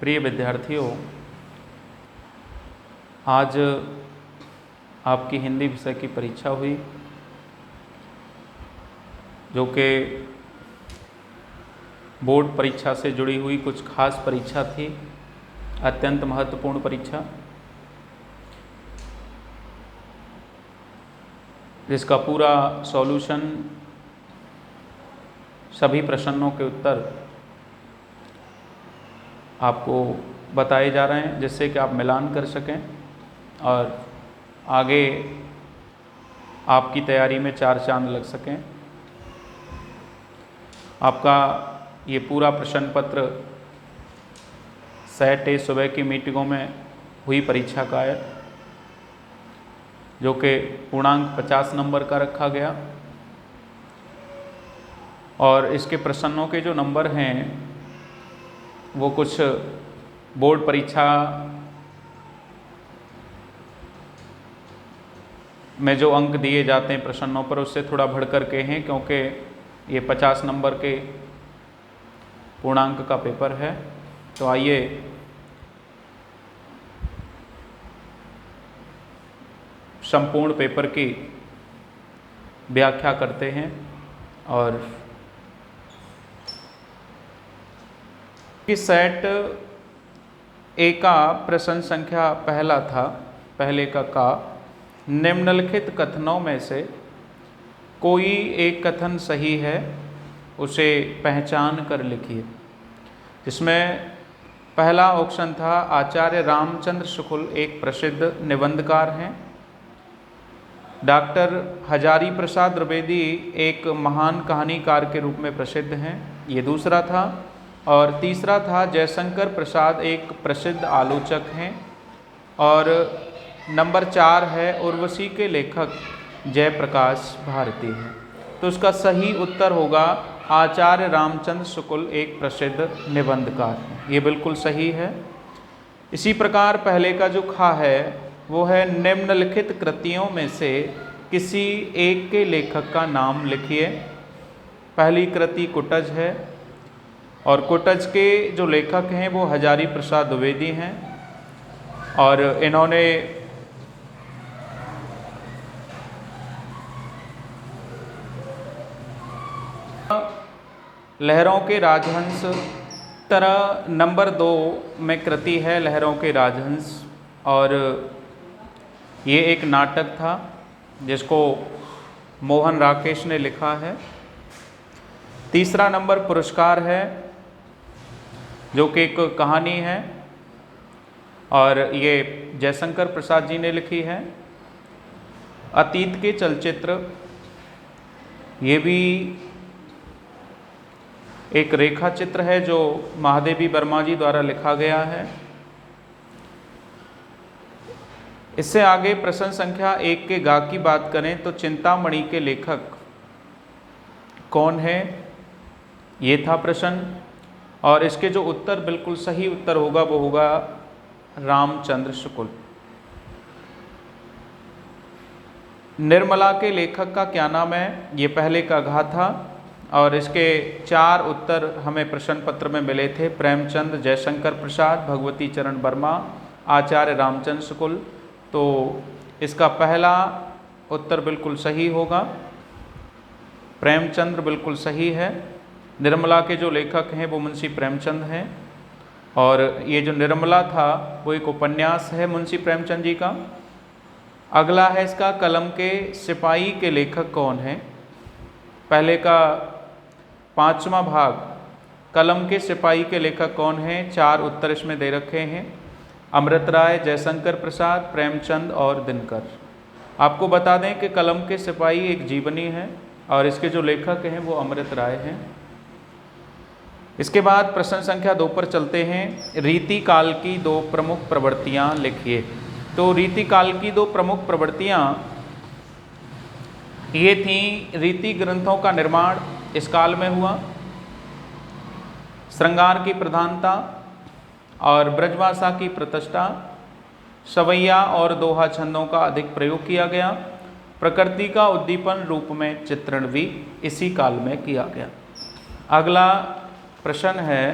प्रिय विद्यार्थियों, आज आपकी हिंदी विषय की परीक्षा हुई, जो कि बोर्ड परीक्षा से जुड़ी हुई कुछ खास परीक्षा थी, अत्यंत महत्वपूर्ण परीक्षा, जिसका पूरा सॉल्यूशन, सभी प्रश्नों के उत्तर आपको बताए जा रहे हैं, जिससे कि आप मिलान कर सकें और आगे आपकी तैयारी में चार चांद लग सकें। आपका ये पूरा प्रश्न पत्र सेट ए सुबह की मीटिंगों में हुई परीक्षा का है, जो कि पूर्णांक 50 नंबर का रखा गया और इसके प्रश्नों के जो नंबर हैं वो कुछ बोर्ड परीक्षा में जो अंक दिए जाते हैं प्रश्नों पर, उससे थोड़ा बढ़ कर के हैं, क्योंकि ये 50 नंबर के पूर्णांक का पेपर है। तो आइए संपूर्ण पेपर की व्याख्या करते हैं। और कि सेट ए का प्रश्न संख्या पहला था, पहले का निम्नलिखित कथनों में से कोई एक कथन सही है, उसे पहचान कर लिखिए। जिसमें पहला ऑप्शन था, आचार्य रामचंद्र शुक्ल एक प्रसिद्ध निबंधकार हैं, डॉक्टर हजारी प्रसाद द्विवेदी एक महान कहानीकार के रूप में प्रसिद्ध हैं, ये दूसरा था। और तीसरा था, जयशंकर प्रसाद एक प्रसिद्ध आलोचक हैं। और नंबर 4 है, उर्वशी के लेखक जयप्रकाश भारती हैं। तो उसका सही उत्तर होगा आचार्य रामचंद्र शुक्ल एक प्रसिद्ध निबंधकार हैं, ये बिल्कुल सही है। इसी प्रकार पहले का जो खा है वो है, निम्नलिखित कृतियों में से किसी एक के लेखक का नाम लिखिए। पहली कृति कुटज है और कुटज के जो लेखक हैं वो हजारी प्रसाद द्विवेदी हैं और इन्होंने लहरों के राजहंस, तरह नंबर 2 में कृति है लहरों के राजहंस, और ये एक नाटक था जिसको मोहन राकेश ने लिखा है। तीसरा नंबर पुरस्कार है, जो कि एक कहानी है और ये जयशंकर प्रसाद जी ने लिखी है। अतीत के चलचित्र, ये भी एक रेखा चित्र है जो महादेवी वर्मा जी द्वारा लिखा गया है। इससे आगे प्रश्न संख्या 1 के गा की बात करें तो चिंतामणि के लेखक कौन है, ये था प्रश्न। और इसके जो उत्तर बिल्कुल सही उत्तर होगा वो होगा रामचंद्र शुक्ल। निर्मला के लेखक का क्या नाम है, ये पहले का घा था और इसके 4 उत्तर हमें प्रश्न पत्र में मिले थे, प्रेमचंद, जयशंकर प्रसाद, भगवती चरण वर्मा, आचार्य रामचंद्र शुक्ल। तो इसका पहला उत्तर बिल्कुल सही होगा, प्रेमचंद्र बिल्कुल सही है। निर्मला के जो लेखक हैं वो मुंशी प्रेमचंद हैं और ये जो निर्मला था वो एक उपन्यास है मुंशी प्रेमचंद जी का। अगला है इसका, कलम के सिपाही के लेखक कौन है। पहले का 5वां भाग, कलम के सिपाही के लेखक कौन हैं, 4 उत्तर इसमें दे रखे हैं, अमृत राय, जयशंकर प्रसाद, प्रेमचंद और दिनकर। आपको बता दें कि कलम के सिपाही एक जीवनी है और इसके जो लेखक हैं वो अमृत राय हैं। इसके बाद प्रश्न संख्या 2 पर चलते हैं। रीति काल की 2 प्रमुख प्रवृत्तियां लिखिए। तो रीति काल की 2 प्रमुख प्रवृत्तियां ये थीं, रीति ग्रंथों का निर्माण इस काल में हुआ, श्रृंगार की प्रधानता और ब्रजभाषा की प्रतिष्ठा, सवैया और दोहा छंदों का अधिक प्रयोग किया गया, प्रकृति का उद्दीपन रूप में चित्रण भी इसी काल में किया गया। अगला प्रश्न है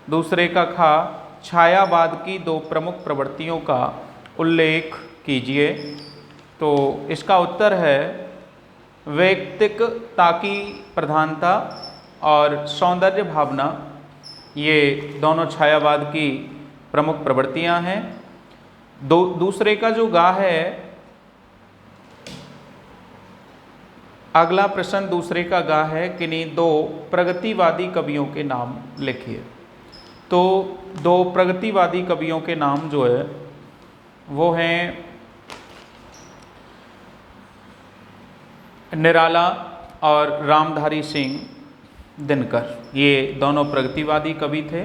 दूसरे का खा, छायावाद की दो प्रमुख प्रवृत्तियों का उल्लेख कीजिए। तो इसका उत्तर है व्यक्तिकता की प्रधानता और सौंदर्य भावना, ये दोनों छायावाद की प्रमुख प्रवृत्तियां हैं। दूसरे का जो गा है, अगला प्रश्न दूसरे का गा है, किन्हीं दो प्रगतिवादी कवियों के नाम लिखिए। तो दो प्रगतिवादी कवियों के नाम जो है वो हैं निराला और रामधारी सिंह दिनकर, ये दोनों प्रगतिवादी कवि थे।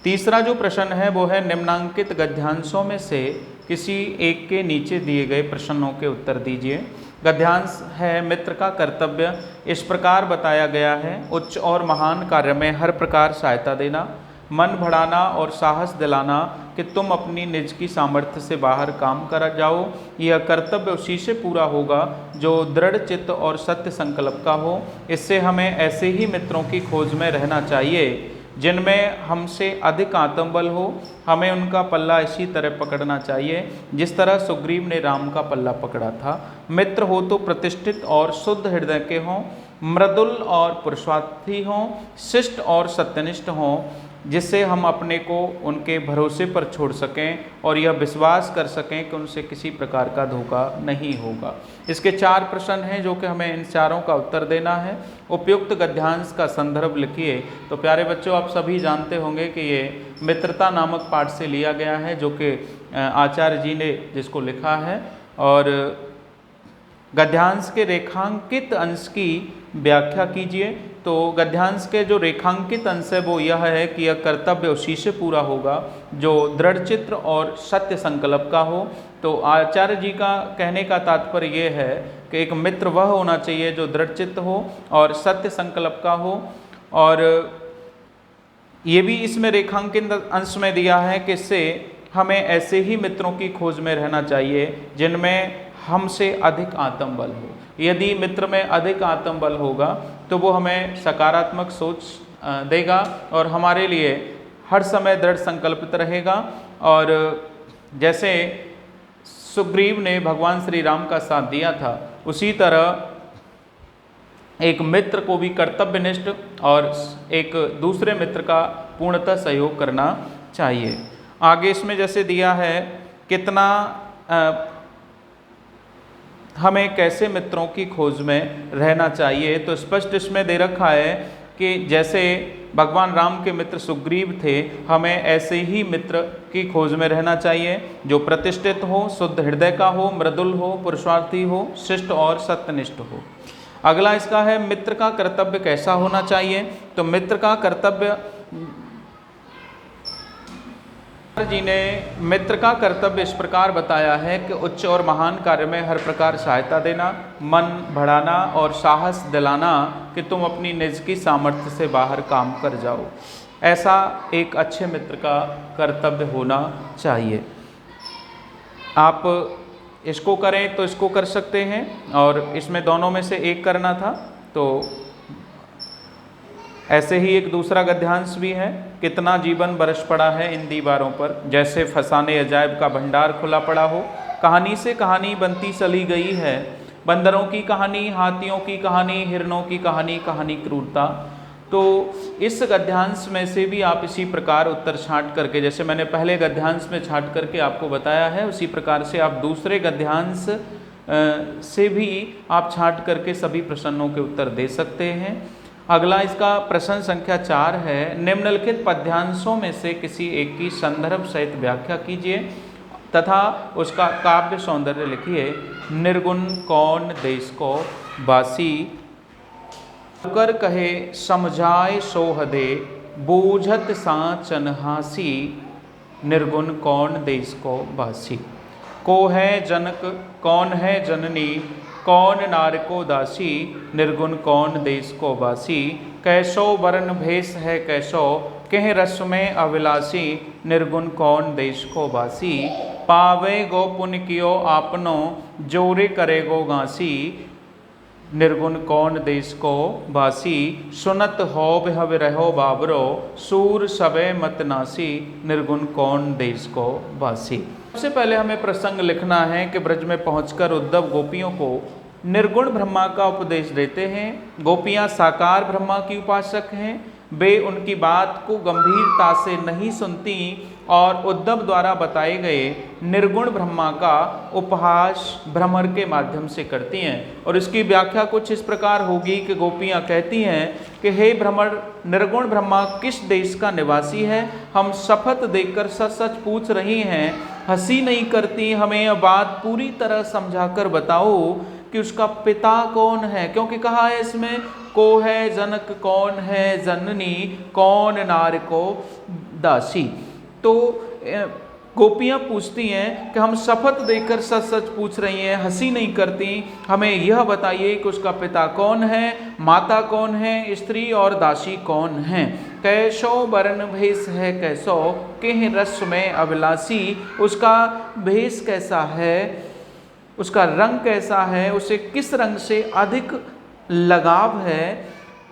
तीसरा जो प्रश्न है वो है निम्नांकित गद्यांशों में से किसी एक के नीचे दिए गए प्रश्नों के उत्तर दीजिए। गद्यांश है मित्र का कर्तव्य इस प्रकार बताया गया है, उच्च और महान कार्य में हर प्रकार सहायता देना, मन बढ़ाना और साहस दिलाना कि तुम अपनी निज की सामर्थ्य से बाहर काम कर जाओ। यह कर्तव्य उसी से पूरा होगा जो दृढ़ चित्त और सत्य संकल्प का हो। इससे हमें ऐसे ही मित्रों की खोज में रहना चाहिए जिनमें हमसे अधिक आत्मबल हो। हमें उनका पल्ला इसी तरह पकड़ना चाहिए जिस तरह सुग्रीव ने राम का पल्ला पकड़ा था। मित्र हो तो प्रतिष्ठित और शुद्ध हृदय के हों, मृदुल और पुरुषार्थी हों, शिष्ट और सत्यनिष्ठ हों, जिससे हम अपने को उनके भरोसे पर छोड़ सकें और यह विश्वास कर सकें कि उनसे किसी प्रकार का धोखा नहीं होगा। इसके 4 प्रश्न हैं जो कि हमें इन चारों का उत्तर देना है। उपयुक्त गद्यांश का संदर्भ लिखिए। तो प्यारे बच्चों, आप सभी जानते होंगे कि ये मित्रता नामक पाठ से लिया गया है जो कि आचार्य जी ने जिसको लिखा है। और गद्यांश के रेखांकित अंश की व्याख्या कीजिए। तो गद्यांश के जो रेखांकित अंश है वो यह है कि यह कर्तव्य उसी से पूरा होगा जो दृढ़ चित्त और सत्य संकल्प का हो। तो आचार्य जी का कहने का तात्पर्य ये है कि एक मित्र वह होना चाहिए जो दृढ़ चित्त हो और सत्य संकल्प का हो। और ये भी इसमें रेखांकित अंश में दिया है कि इससे हमें ऐसे ही मित्रों की खोज में रहना चाहिए जिनमें हमसे अधिक आत्मबल हो। यदि मित्र में अधिक आत्मबल होगा तो वो हमें सकारात्मक सोच देगा और हमारे लिए हर समय दृढ़ संकल्पित रहेगा। और जैसे सुग्रीव ने भगवान श्री राम का साथ दिया था, उसी तरह एक मित्र को भी कर्तव्यनिष्ठ और एक दूसरे मित्र का पूर्णतः सहयोग करना चाहिए। आगे इसमें जैसे दिया है कितना हमें कैसे मित्रों की खोज में रहना चाहिए, तो स्पष्ट इसमें दे रखा है कि जैसे भगवान राम के मित्र सुग्रीव थे, हमें ऐसे ही मित्र की खोज में रहना चाहिए जो प्रतिष्ठित हो, शुद्ध हृदय का हो, मृदुल हो, पुरुषार्थी हो, शिष्ट और सत्यनिष्ठ हो। अगला इसका है मित्र का कर्तव्य कैसा होना चाहिए। तो मित्र का कर्तव्य, जी ने मित्र का कर्तव्य इस प्रकार बताया है कि उच्च और महान कार्य में हर प्रकार सहायता देना, मन बढ़ाना और साहस दिलाना कि तुम अपनी निज की सामर्थ्य से बाहर काम कर जाओ। ऐसा एक अच्छे मित्र का कर्तव्य होना चाहिए। आप इसको करें तो इसको कर सकते हैं और इसमें दोनों में से एक करना था। तो ऐसे ही एक दूसरा गद्यांश भी है, कितना जीवन बरस पड़ा है इन दीवारों पर, जैसे फसाने अजायब का भंडार खुला पड़ा हो। कहानी से कहानी बनती चली गई है, बंदरों की कहानी, हाथियों की कहानी, हिरणों की कहानी, कहानी क्रूरता। तो इस गद्यांश में से भी आप इसी प्रकार उत्तर छांट करके, जैसे मैंने पहले गद्यांश में छांट करके आपको बताया है, उसी प्रकार से आप दूसरे गद्यांश से भी आप छांट करके सभी प्रश्नों के उत्तर दे सकते हैं। अगला इसका प्रश्न संख्या 4 है, निम्नलिखित पद्यांशों में से किसी एक की संदर्भ सहित व्याख्या कीजिए तथा उसका काव्य सौंदर्य लिखिए। निर्गुण कौन देश को बासी, कर कहे समझाए सोहदे, बूझत साचन हासी, निर्गुण कौन देश को बासी। को है जनक कौन है जननी, कौन नार को दासी, निर्गुण कौन देश को बासी। कैसो वर्ण भेष है कैसो, कह रस में अभिलाषी, निर्गुण कौन देश को बासी। पावे गो पुण्य कियो आपनो, जोरे करे गो घासी, निर्गुण कौन देश को बासी, सुनत हो हव रहो बाबरो, सूर सबे मत नासी, निर्गुण कौन देश को बासी। सबसे पहले हमें प्रसंग लिखना है कि ब्रज में पहुंचकर उद्धव गोपियों को निर्गुण ब्रह्मा का उपदेश देते हैं। गोपियां साकार ब्रह्मा की उपासक हैं, वे उनकी बात को गंभीरता से नहीं सुनती और उद्धव द्वारा बताए गए निर्गुण ब्रह्मा का उपहास भ्रमर के माध्यम से करती हैं। और इसकी व्याख्या कुछ इस प्रकार होगी कि गोपियां कहती हैं कि हे भ्रमर, निर्गुण ब्रह्मा किस देश का निवासी है? हम शपथ देकर सच सच पूछ रही हैं, हंसी नहीं करती। हमें यह बात पूरी तरह समझाकर बताओ कि उसका पिता कौन है, क्योंकि कहा है इसमें को है जनक, कौन है जननी, कौन नार को दासी। तो गोपियां पूछती हैं कि हम शपथ देकर सच सच पूछ रही हैं, हंसी नहीं करती। हमें यह बताइए कि उसका पिता कौन है, माता कौन है, स्त्री और दासी कौन है। कैसो वर्ण भेष है कैसो, किह रस में अभिलाषी, उसका भेष कैसा है, उसका रंग कैसा है, उसे किस रंग से अधिक लगाव है।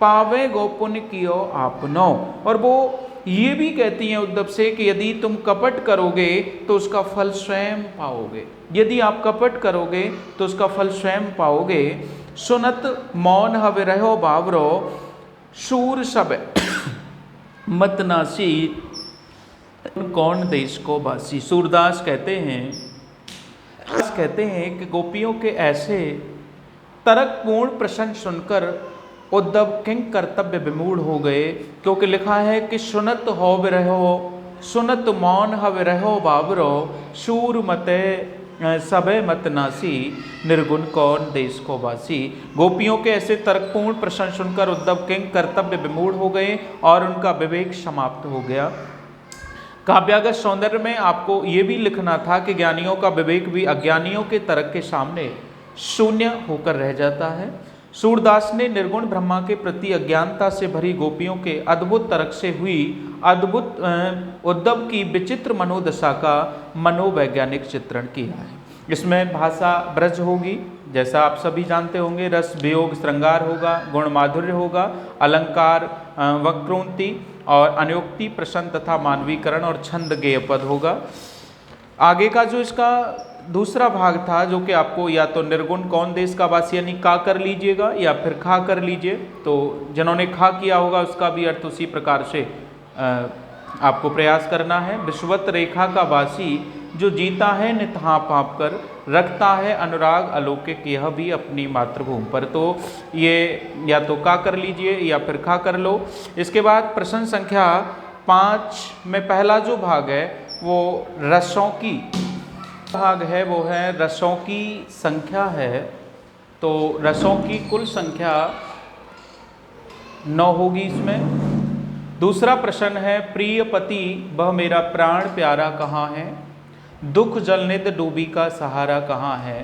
पावे गोपुन कियो आपनो। और वो ये भी कहती हैं उद्धव से कि यदि तुम कपट करोगे तो उसका फल स्वयं पाओगे, यदि आप कपट करोगे तो उसका फल स्वयं पाओगे। सुनत मौन हव रहो बावरो, शूर सब मत नासी, कौन देश को बासी। सूरदास कहते हैं कि गोपियों के ऐसे तर्कपूर्ण प्रश्न सुनकर उद्धव किंग कर्तव्य विमूढ़ हो गए, क्योंकि लिखा है कि सुनत हो रहो, सुनत मौन हव रहो बाबरो, शूर मते सबे मत नासी, निर्गुण कौन देश को बासी। गोपियों के ऐसे तर्कपूर्ण प्रश्न सुनकर उद्धव किंग कर्तव्य विमूढ़ हो गए और उनका विवेक समाप्त हो गया। काव्यागत सौंदर्य में आपको ये भी लिखना था कि ज्ञानियों का विवेक भी अज्ञानियों के तर्क के सामने शून्य होकर रह जाता है। सूरदास ने निर्गुण ब्रह्मा के प्रति अज्ञानता से भरी गोपियों के अद्भुत तर्क से हुई अद्भुत उद्धव की विचित्र मनोदशा का मनोवैज्ञानिक चित्रण किया है। इसमें भाषा ब्रज होगी, जैसा आप सभी जानते होंगे, रस वियोग श्रृंगार होगा, गुण माधुर्य होगा, अलंकार वक्रोक्ति और अनुक्ति प्रश्न तथा मानवीकरण और छंद गेय पद होगा। आगे का जो इसका दूसरा भाग था, जो कि आपको या तो निर्गुण कौन देश का वासी यानी का कर लीजिएगा या फिर खा कर लीजिए, तो जिन्होंने खा किया होगा उसका भी अर्थ उसी प्रकार से आपको प्रयास करना है। विश्वत रेखा का वासी जो जीता है नितहा पाप कर, रखता है अनुराग अलौकिक यह भी अपनी मातृभूमि पर। तो ये या तो का कर लीजिए या फिर खा कर लो। इसके बाद प्रश्न संख्या 5 में पहला जो भाग है वो रसों की भाग है, वो है रसों की संख्या है। तो रसों की कुल संख्या 9 होगी इसमें। दूसरा प्रश्न है प्रिय पति वह मेरा प्राण प्यारा कहाँ है, दुख जलनिध डूबी का सहारा कहाँ है।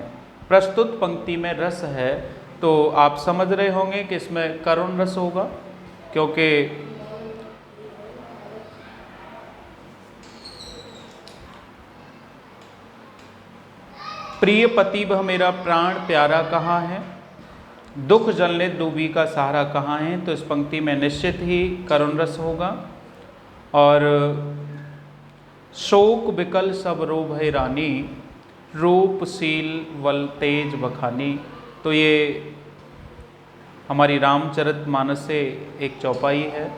प्रस्तुत पंक्ति में रस है, तो आप समझ रहे होंगे कि इसमें करुण रस होगा, क्योंकि प्रिय पति वह मेरा प्राण प्यारा कहाँ है, दुख जलने डूबी का सहारा कहाँ है। तो इस पंक्ति में निश्चित ही करुण रस होगा। और शोक विकल सब रोभ है रानी, रूपशील वल तेज बखानी। तो ये हमारी रामचरितमानस से एक चौपाई है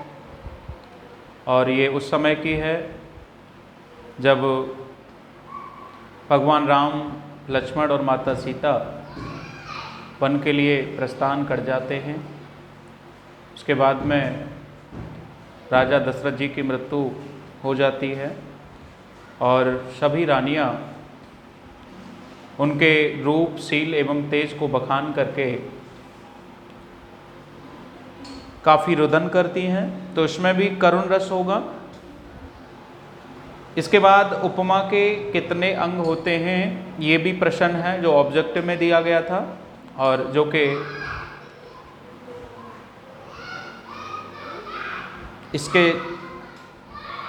और ये उस समय की है जब भगवान राम, लक्ष्मण और माता सीता वन के लिए प्रस्थान कर जाते हैं। उसके बाद में राजा दशरथ जी की मृत्यु हो जाती है और सभी रानियां उनके रूप, शील एवं तेज को बखान करके काफ़ी रुदन करती हैं। तो इसमें भी करुण रस होगा। इसके बाद उपमा के कितने अंग होते हैं ये भी प्रश्न है जो ऑब्जेक्टिव में दिया गया था और जो कि इसके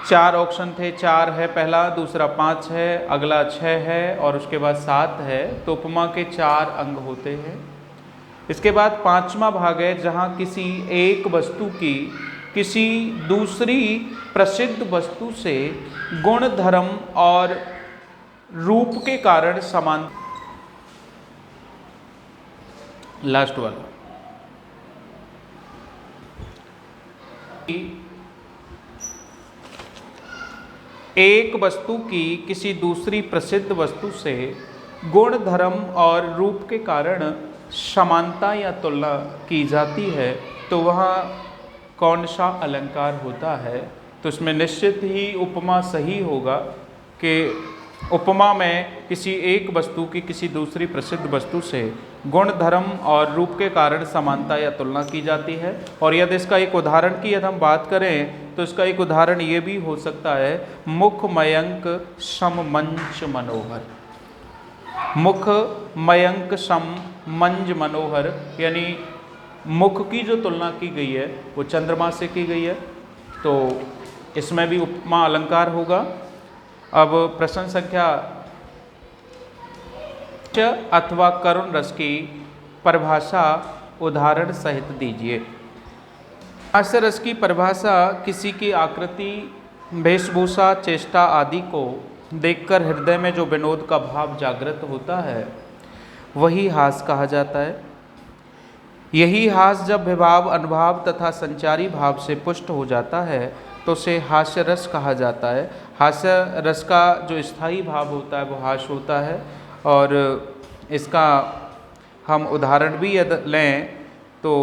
4 ऑप्शन थे। 4 है पहला, दूसरा 5 है, अगला 6 है और उसके बाद 7 है। तो उपमा के 4 अंग होते हैं। इसके बाद पांचवा भाग है जहाँ किसी एक वस्तु की किसी दूसरी प्रसिद्ध वस्तु से गुण, धर्म और रूप के कारण समान। लास्ट वाला एक वस्तु की किसी दूसरी प्रसिद्ध वस्तु से गुण, धर्म और रूप के कारण समानता या तुलना की जाती है तो वह कौन सा अलंकार होता है? तो इसमें निश्चित ही उपमा सही होगा कि उपमा में किसी एक वस्तु की किसी दूसरी प्रसिद्ध वस्तु से गुण, धर्म और रूप के कारण समानता या तुलना की जाती है। और यदि इसका एक उदाहरण की यदि हम बात करें तो इसका एक उदाहरण ये भी हो सकता है, मुख मयंक सम मंच मनोहर। मुख मयंक सम मंज मनोहर, यानी मुख की जो तुलना की गई है वो चंद्रमा से की गई है, तो इसमें भी उपमा अलंकार होगा। अब प्रश्न संख्या अथवा करुण रस की परिभाषा उदाहरण सहित दीजिए। हास्य रस की परिभाषा किसी की आकृति, वेशभूषा, चेष्टा आदि को देखकर हृदय में जो विनोद का भाव जागृत होता है वही हास कहा जाता है। यही हास जब विभाव, अनुभाव तथा संचारी भाव से पुष्ट हो जाता है तो उसे हास्य रस कहा जाता है। हास्य रस का जो स्थायी भाव होता है वो हास होता है। और इसका हम उदाहरण भी यदि लें तो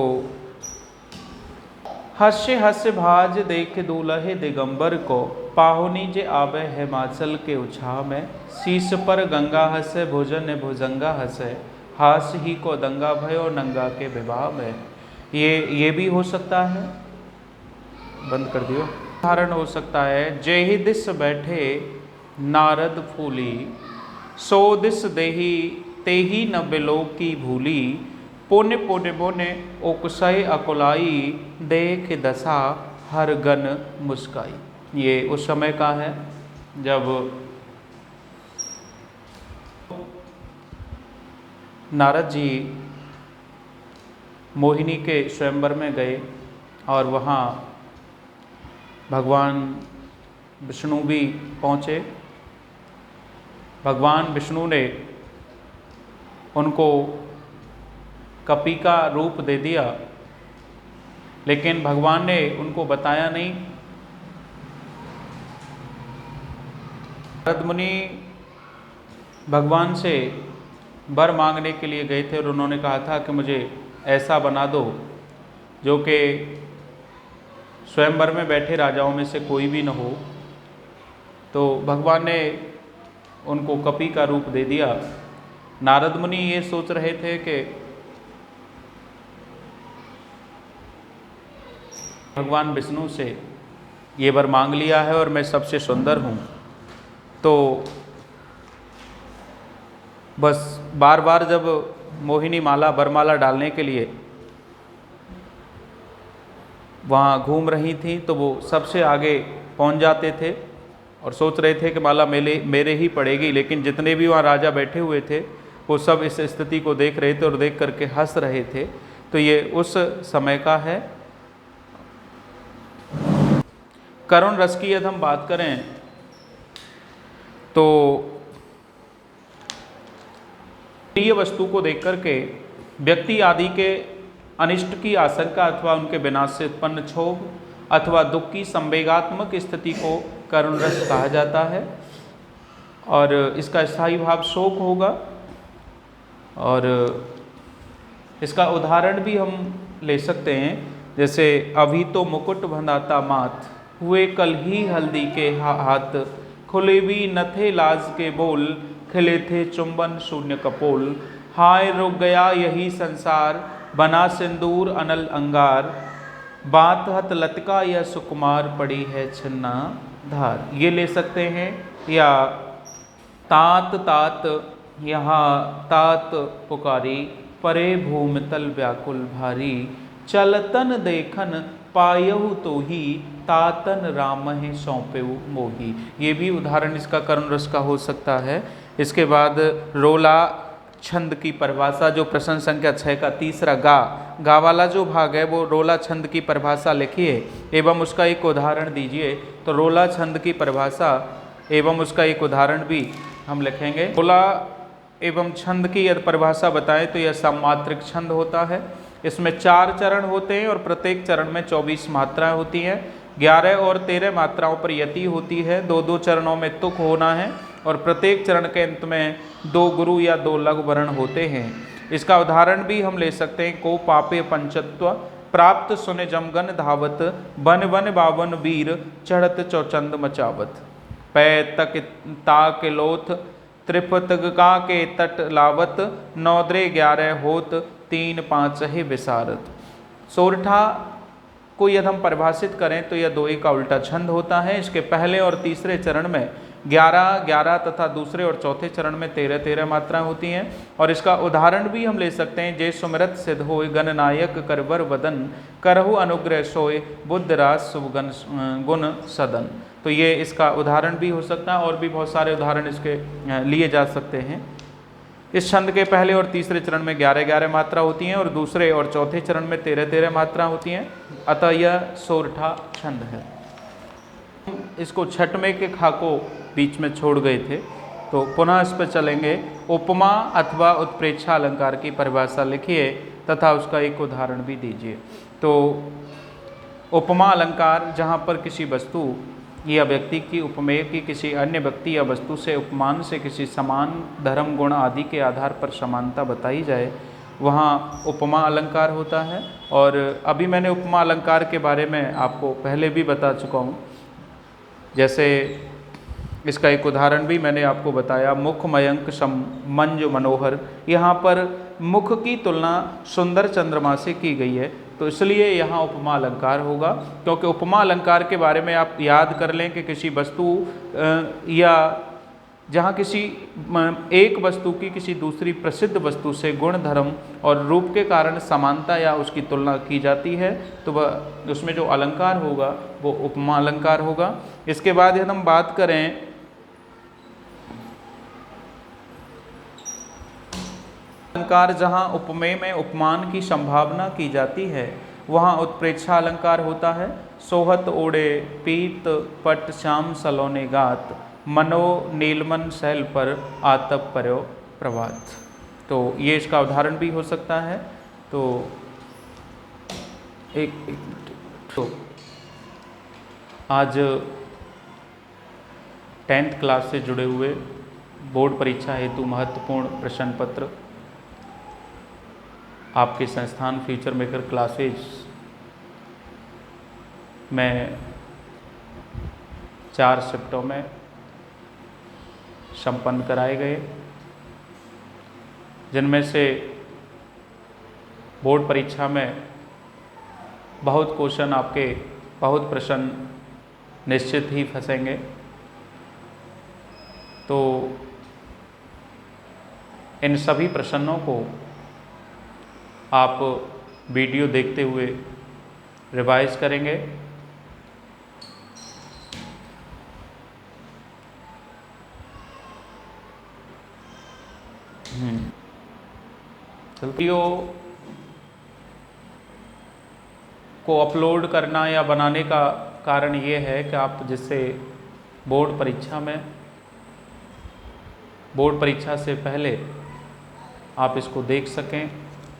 हस्य हस्य भाज देख दूल्हे दिगंबर को, पाहुनी जे आवे हिमाचल के उछाह में, शीश पर गंगा हसे भोजन भुजंगा हसे, हास ही को दंगा भयो नंगा के विवाह में। ये भी हो सकता है, बंद कर दियो। उदाहरण हो सकता है, जेहि दिस बैठे नारद फूली, सो दिस देही तेही न बिलो की भूली, पुण्य पुण्य बोने ओकसय अकुलाई, देख दशा हर गन मुस्काई। ये उस समय का है जब नारद जी मोहिनी के स्वयंवर में गए और वहाँ भगवान विष्णु भी पहुँचे। भगवान विष्णु ने उनको कपि का रूप दे दिया, लेकिन भगवान ने उनको बताया नहीं। नारद मुनि भगवान से वर मांगने के लिए गए थे और उन्होंने कहा था कि मुझे ऐसा बना दो जो कि स्वयंवर में बैठे राजाओं में से कोई भी न हो। तो भगवान ने उनको कपि का रूप दे दिया। नारद मुनि ये सोच रहे थे कि भगवान विष्णु से ये वर मांग लिया है और मैं सबसे सुंदर हूँ, तो बस बार बार जब मोहिनी माला वरमाला डालने के लिए वहाँ घूम रही थी तो वो सबसे आगे पहुँच जाते थे और सोच रहे थे कि माला मेरे ही पड़ेगी। लेकिन जितने भी वहाँ राजा बैठे हुए थे वो सब इस स्थिति को देख रहे थे और देख करके हंस रहे थे। तो ये उस समय का है। करुण रस की यदि हम बात करें तो प्रिय वस्तु को देख करके व्यक्ति आदि के अनिष्ट की आशंका अथवा उनके विनाश से उत्पन्न क्षोभ अथवा दुख की संवेगात्मक स्थिति को करुण रस कहा जाता है। और इसका स्थायी भाव शोक होगा। और इसका उदाहरण भी हम ले सकते हैं, जैसे अभी तो मुकुट बंधाता माथ, हुए कल ही हल्दी के हाथ, खुले भी न थे लाज के बोल, खिले थे चुंबन शून्य कपोल, हाय रुक गया यही संसार, बना सिंदूर अनल अंगार, बात हत लटका यह सुकुमार, पड़ी है छिन्ना धार। ये ले सकते हैं। या तात तात यहाँ तात पुकारी, परे भूमि तल व्याकुल भारी, चलतन देखन पायहु तो ही, तातन राम है सौंपेऊ मोही। ये भी उदाहरण इसका करुण रस का हो सकता है। इसके बाद रोला छंद की परिभाषा, जो प्रश्न संख्या 6 का तीसरा गा वाला जो भाग है वो रोला छंद की परिभाषा लिखिए एवं उसका एक उदाहरण दीजिए। तो रोला छंद की परिभाषा एवं उसका एक उदाहरण भी हम लिखेंगे। रोला एवं छंद की यदि परिभाषा बताएं तो यह सममात्रिक छंद होता है। इसमें 4 चरण होते हैं और प्रत्येक चरण में 24 मात्राएं होती हैं। 11 और 13 मात्राओं पर यति होती है। 2-2 चरणों में तुक होना है और प्रत्येक चरण के अंत में 2 गुरु या 2 लघु वर्ण होते हैं। इसका उदाहरण भी हम ले सकते हैं। को पापे पंचत्व प्राप्त सुने जमगन धावत, बन बन बावन वीर चढ़त चौचंद मचावत। पै तक ताक लोथ त्रिपतगा के तट लावत, 9 11 होत 3 5 है विसारत। सोरठा को यदि हम परिभाषित करें तो यह 2 का उल्टा छंद होता है। इसके पहले और तीसरे चरण में 11-11 तथा दूसरे और चौथे चरण में 13-13 मात्राएं होती हैं। और इसका उदाहरण भी हम ले सकते हैं। जय सुमिरत सिद्ध होय गणनायक करवर वदन, करहु अनुग्रह सोय बुद्ध राज शुभ गुण सदन। तो ये इसका उदाहरण भी हो सकता है और भी बहुत सारे उदाहरण इसके लिए जा सकते हैं। इस छंद के पहले और तीसरे चरण में 11-11 मात्रा होती हैं और दूसरे और चौथे चरण में 13-13 मात्रा होती हैं। अतः यह सोरठा छंद है। इसको छठवें के खा को बीच में छोड़ गए थे, तो पुनः इस पर चलेंगे। उपमा अथवा उत्प्रेक्षा अलंकार की परिभाषा लिखिए तथा उसका एक उदाहरण भी दीजिए। तो उपमा अलंकार जहाँ पर किसी वस्तु या व्यक्ति की उपमेय की किसी अन्य व्यक्ति या वस्तु से उपमान से किसी समान धर्म गुण आदि के आधार पर समानता बताई जाए, वहाँ उपमा अलंकार होता है। और अभी मैंने उपमा अलंकार के बारे में आपको पहले भी बता चुका हूँ। जैसे इसका एक उदाहरण भी मैंने आपको बताया। मुख मयंक मंज मनोहर, यहाँ पर मुख की तुलना सुंदर चंद्रमा से की गई है, तो इसलिए यहाँ उपमा अलंकार होगा। क्योंकि उपमा अलंकार के बारे में आप याद कर लें कि किसी वस्तु या जहाँ किसी एक वस्तु की किसी दूसरी प्रसिद्ध वस्तु से गुण धर्म और रूप के कारण समानता या उसकी तुलना की जाती है, तो वह उसमें जो अलंकार होगा वो उपमा अलंकार होगा। इसके बाद यदि हम बात करें अलंकार, जहाँ उपमेय में उपमान की संभावना की जाती है, वहाँ उत्प्रेक्षा अलंकार होता है। सोहत ओढ़े पीत पट श्याम सलोने गात, मनो नीलमन शैल पर आतप पर्यो प्रभात। तो ये इसका उदाहरण भी हो सकता है। तो तो आज 10th क्लास से जुड़े हुए बोर्ड परीक्षा हेतु महत्वपूर्ण प्रश्न पत्र आपके संस्थान फ्यूचर मेकर क्लासेज में 4 शिफ्टों में संपन्न कराए गए, जिनमें से बोर्ड परीक्षा में बहुत क्वेश्चन आपके बहुत प्रश्न निश्चित ही फंसेंगे। तो इन सभी प्रश्नों को आप वीडियो देखते हुए रिवाइज करेंगे। वीडियो को अपलोड करना या बनाने का कारण ये है कि आप जिससे बोर्ड परीक्षा से पहले आप इसको देख सकें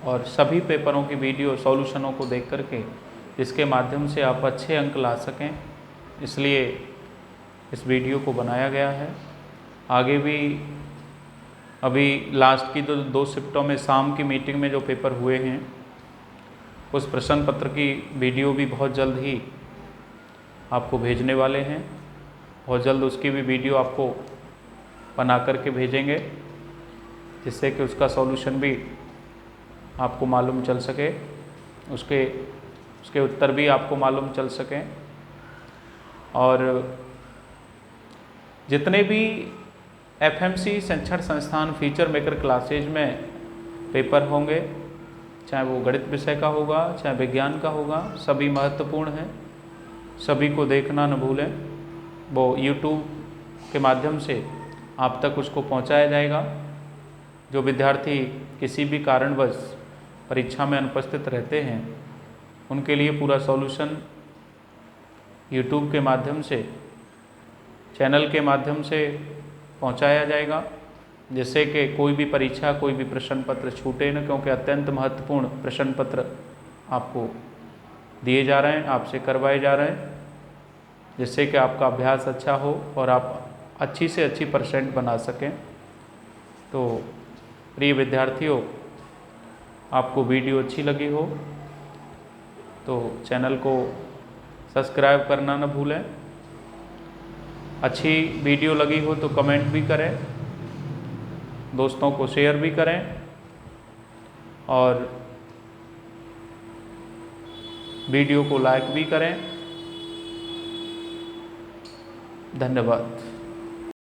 और सभी पेपरों की वीडियो सॉल्यूशनों को देख करके इसके माध्यम से आप अच्छे अंक ला सकें, इसलिए इस वीडियो को बनाया गया है। आगे भी अभी लास्ट की 2 शिफ्टों में शाम की मीटिंग में जो पेपर हुए हैं, उस प्रश्न पत्र की वीडियो भी बहुत जल्द ही आपको भेजने वाले हैं। बहुत जल्द उसकी भी वीडियो आपको बना करके भेजेंगे, जिससे कि उसका सॉल्यूशन भी आपको मालूम चल सके, उसके उत्तर भी आपको मालूम चल सकें। और जितने भी FMC शिक्षण संस्थान फ्यूचर मेकर क्लासेज में पेपर होंगे, चाहे वो गणित विषय का होगा चाहे विज्ञान का होगा, सभी महत्वपूर्ण हैं, सभी को देखना न भूलें। वो YouTube के माध्यम से आप तक उसको पहुंचाया जाएगा। जो विद्यार्थी किसी भी कारणवश परीक्षा में अनुपस्थित रहते हैं उनके लिए पूरा सॉल्यूशन यूट्यूब के माध्यम से, चैनल के माध्यम से पहुंचाया जाएगा, जिससे कि कोई भी परीक्षा, कोई भी प्रश्न पत्र छूटे न, क्योंकि अत्यंत महत्वपूर्ण प्रश्न पत्र आपको दिए जा रहे हैं, आपसे करवाए जा रहे हैं, जिससे कि आपका अभ्यास अच्छा हो और आप अच्छी से अच्छी परसेंट बना सकें। तो प्रिय विद्यार्थियों, आपको वीडियो अच्छी लगी हो तो चैनल को सब्सक्राइब करना न भूलें। अच्छी वीडियो लगी हो तो कमेंट भी करें, दोस्तों को शेयर भी करें और वीडियो को लाइक भी करें। धन्यवाद।